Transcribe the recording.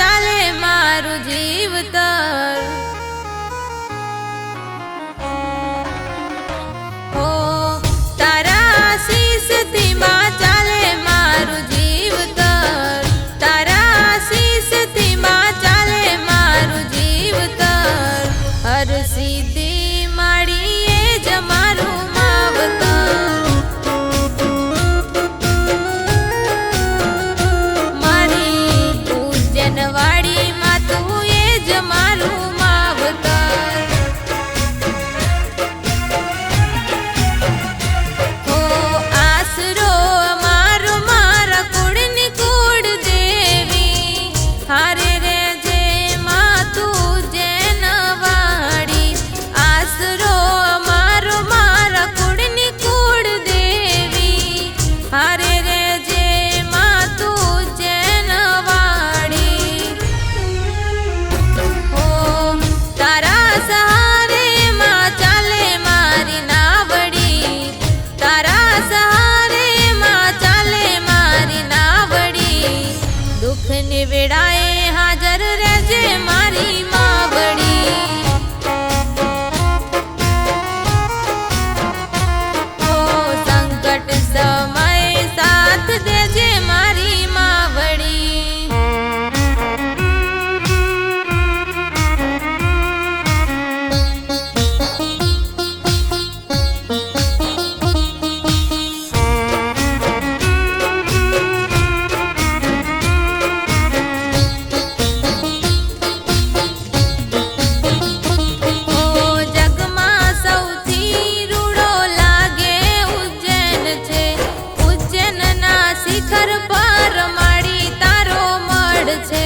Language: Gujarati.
ચાલે મારું જીવતર હો તારા આશીષથી માં ચાલે મારું જીવતર તારા આશીષથી માં ચાલે મારું જીવતર હર સિદ્ધિ માડીએ જ મારું માવતર મારી પૂજનવાડી માં તું એ જ મારું માવતર હો આસરો અમારો મારા કુળની કુળ દેવી હારે રે જે માં તું જેનવાડી આસરો અમારો મારા કુળની કુળ દેવી હારે રે જે માં તું જેનવાડી હો તારા સહારે માં ચાલે મારી નાવડી તારા સહારે માં ચાલે મારી નાવડી દુઃખની વેળાએ હાજર રહેજે મારી માવડી ઓ સંકટ સમય સાથ દેજે મારી માવડી ઓ જગમાં સૌથી રૂડો લાગે ઉજ્જૈન છે ઉજ્જૈનના શિખર પર માડી તારો મઢ છે